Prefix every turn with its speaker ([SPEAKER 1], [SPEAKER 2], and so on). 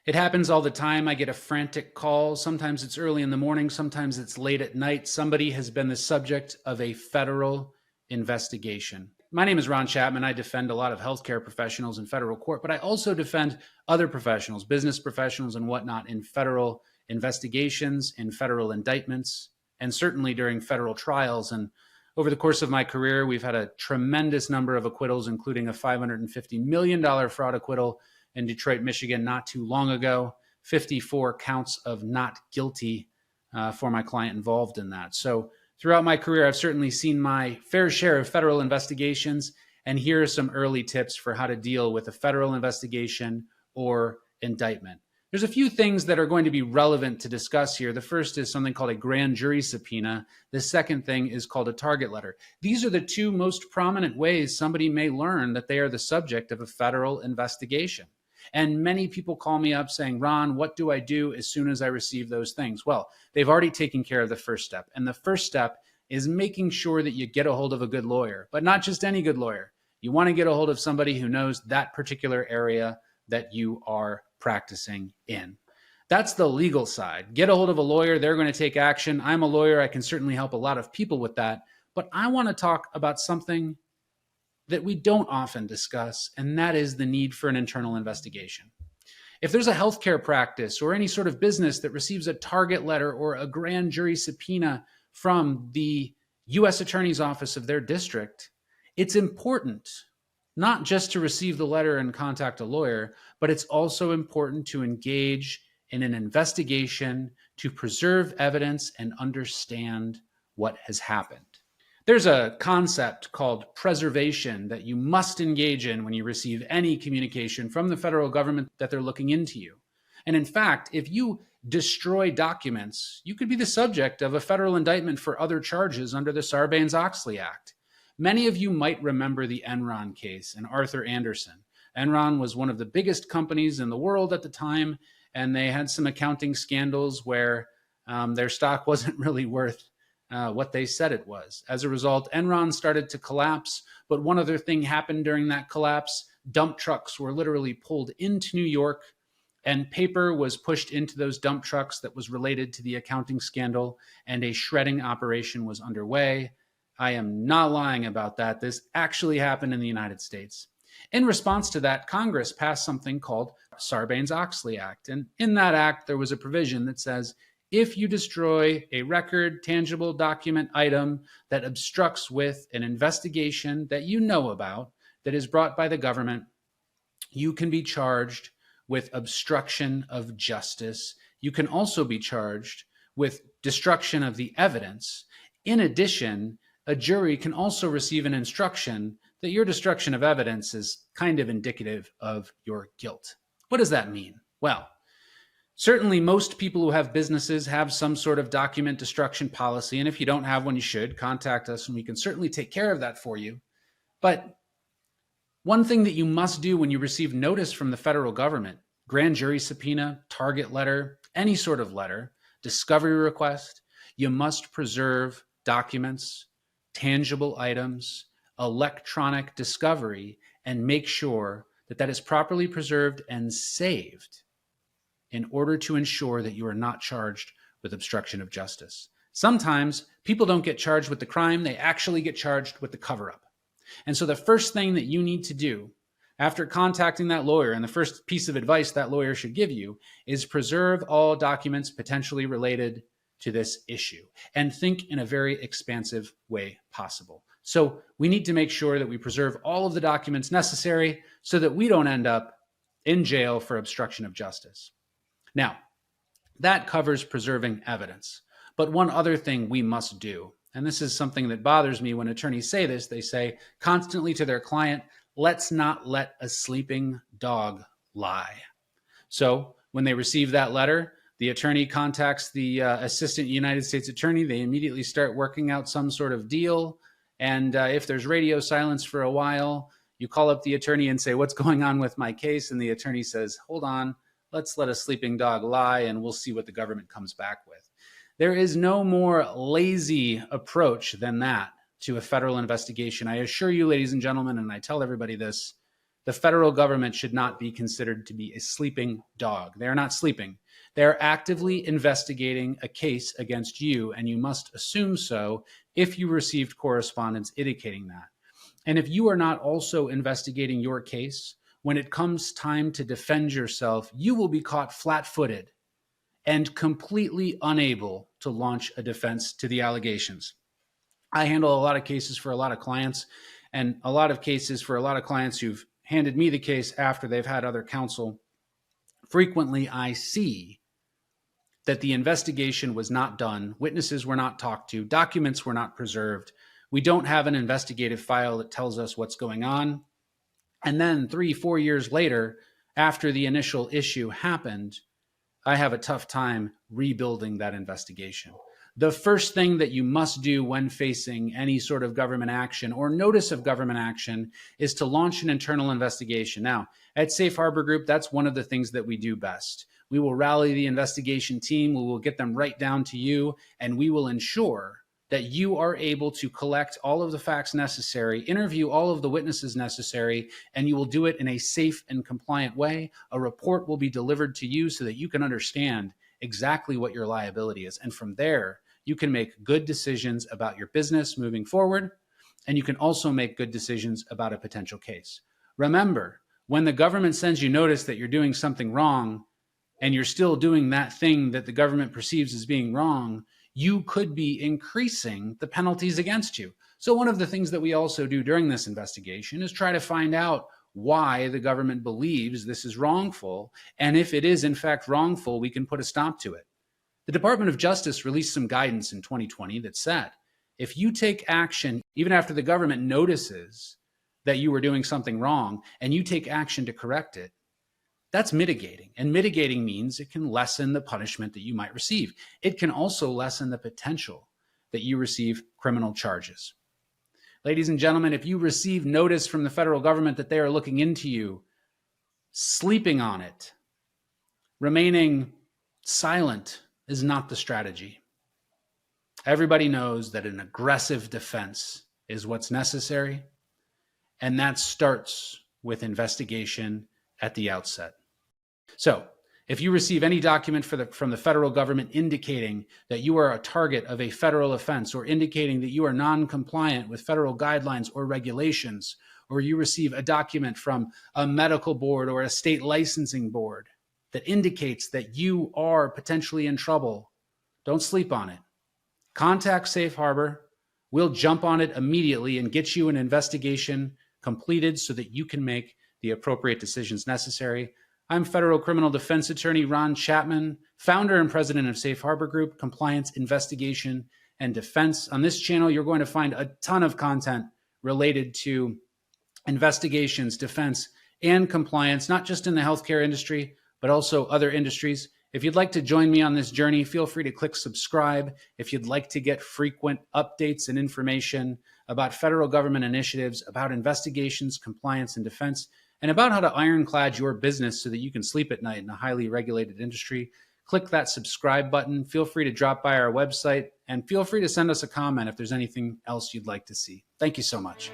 [SPEAKER 1] It happens all the time. I get a frantic call. Sometimes it's early in the morning, sometimes it's late at night. Somebody has been the subject of a federal investigation. My name is Ron Chapman. I defend a lot of healthcare professionals in federal court, but I also defend other professionals, business professionals and whatnot, in federal investigations, in federal indictments, and certainly during federal trials. And over the course of my career, we've had a tremendous number of acquittals, including a $550 million fraud acquittal in Detroit, Michigan, not too long ago, 54 counts of not guilty for my client involved in that. So throughout my career, I've certainly seen my fair share of federal investigations, and here are some early tips for how to deal with a federal investigation or indictment. There's a few things that are going to be relevant to discuss here. The first is something called a grand jury subpoena. The second thing is called a target letter. These are the two most prominent ways somebody may learn that they are the subject of a federal investigation. And many people call me up saying, Ron, what do I do as soon as I receive those things? Well, they've already taken care of the first step. And the first step is making sure that you get a hold of a good lawyer, but not just any good lawyer. You want to get a hold of somebody who knows that particular area that you are practicing in. That's the legal side. Get a hold of a lawyer. They're going to take action. I'm a lawyer. I can certainly help a lot of people with that. But I want to talk about something that we don't often discuss, and that is the need for an internal investigation. If there's a healthcare practice or any sort of business that receives a target letter or a grand jury subpoena from the U.S. Attorney's Office of their district, it's important not just to receive the letter and contact a lawyer, but it's also important to engage in an investigation to preserve evidence and understand what has happened. There's a concept called preservation that you must engage in when you receive any communication from the federal government that they're looking into you. And in fact, if you destroy documents, you could be the subject of a federal indictment for other charges under the Sarbanes-Oxley Act. Many of you might remember the Enron case and Arthur Andersen. Enron was one of the biggest companies in the world at the time, and they had some accounting scandals where their stock wasn't really worth what they said it was. As a result, Enron started to collapse, but one other thing happened during that collapse. Dump trucks were literally pulled into New York, and paper was pushed into those dump trucks that was related to the accounting scandal, and a shredding operation was underway. I am not lying about that. This actually happened in the United States. In response to that, Congress passed something called Sarbanes-Oxley Act. And in that act, there was a provision that says, if you destroy a record, tangible document item that obstructs with an investigation that you know about that is brought by the government, you can be charged with obstruction of justice. You can also be charged with destruction of the evidence. In addition, a jury can also receive an instruction that your destruction of evidence is kind of indicative of your guilt. What does that mean? Well, certainly most people who have businesses have some sort of document destruction policy. And if you don't have one, you should contact us and we can certainly take care of that for you. But one thing that you must do when you receive notice from the federal government, grand jury subpoena, target letter, any sort of letter, discovery request, you must preserve documents, tangible items, electronic discovery, and make sure that that is properly preserved and saved in order to ensure that you are not charged with obstruction of justice. Sometimes people don't get charged with the crime, they actually get charged with the cover-up. And so the first thing that you need to do after contacting that lawyer, and the first piece of advice that lawyer should give you, is preserve all documents potentially related to this issue and think in a very expansive way possible. So we need to make sure that we preserve all of the documents necessary so that we don't end up in jail for obstruction of justice. Now, that covers preserving evidence. But one other thing we must do, and this is something that bothers me when attorneys say this, they say constantly to their client, let's not let a sleeping dog lie. So when they receive that letter, the attorney contacts the assistant United States attorney. They immediately start working out some sort of deal. And if there's radio silence for a while, you call up the attorney and say, what's going on with my case? And the attorney says, hold on, let's let a sleeping dog lie and we'll see what the government comes back with. There is no more lazy approach than that to a federal investigation. I assure you, ladies and gentlemen, and I tell everybody this, The federal government should not be considered to be a sleeping dog. They are not sleeping. They are actively investigating a case against you, and you must assume so if you received correspondence indicating that. And if you are not also investigating your case, when it comes time to defend yourself, you will be caught flat-footed and completely unable to launch a defense to the allegations. I handle a lot of cases for a lot of clients, and a lot of cases for a lot of clients who've handed me the case after they've had other counsel. Frequently, I see that the investigation was not done, witnesses were not talked to, documents were not preserved. We don't have an investigative file that tells us what's going on. And then 3-4 years later, after the initial issue happened, I have a tough time rebuilding that investigation. The first thing that you must do when facing any sort of government action or notice of government action is to launch an internal investigation. Now, at Safe Harbor Group, that's one of the things that we do best. We will rally the investigation team, we will get them right down to you, and we will ensure that you are able to collect all of the facts necessary, interview all of the witnesses necessary, and you will do it in a safe and compliant way. A report will be delivered to you so that you can understand exactly what your liability is. And from there, you can make good decisions about your business moving forward, and you can also make good decisions about a potential case. Remember, when the government sends you notice that you're doing something wrong, and you're still doing that thing that the government perceives as being wrong, you could be increasing the penalties against you. So one of the things that we also do during this investigation is try to find out why the government believes this is wrongful. And if it is in fact wrongful, we can put a stop to it. The Department of Justice released some guidance in 2020 that said, if you take action, even after the government notices that you were doing something wrong, and you take action to correct it, that's mitigating. And mitigating means it can lessen the punishment that you might receive. It can also lessen the potential that you receive criminal charges. Ladies and gentlemen, if you receive notice from the federal government that they are looking into you, sleeping on it, remaining silent is not the strategy. Everybody knows that an aggressive defense is what's necessary, and that starts with investigation at the outset. So, if you receive any document from the federal government indicating that you are a target of a federal offense or indicating that you are non-compliant with federal guidelines or regulations, or you receive a document from a medical board or a state licensing board that indicates that you are potentially in trouble, don't sleep on it. Contact Safe Harbor. We'll jump on it immediately and get you an investigation completed so that you can make the appropriate decisions necessary. I'm federal criminal defense attorney Ron Chapman, founder and president of Safe Harbor Group, Compliance, Investigation, and Defense. On this channel, you're going to find a ton of content related to investigations, defense, and compliance, not just in the healthcare industry, but also other industries. If you'd like to join me on this journey, feel free to click subscribe. If you'd like to get frequent updates and information about federal government initiatives, about investigations, compliance, and defense, and about how to ironclad your business so that you can sleep at night in a highly regulated industry, click that subscribe button. Feel free to drop by our website, and feel free to send us a comment if there's anything else you'd like to see. Thank you so much.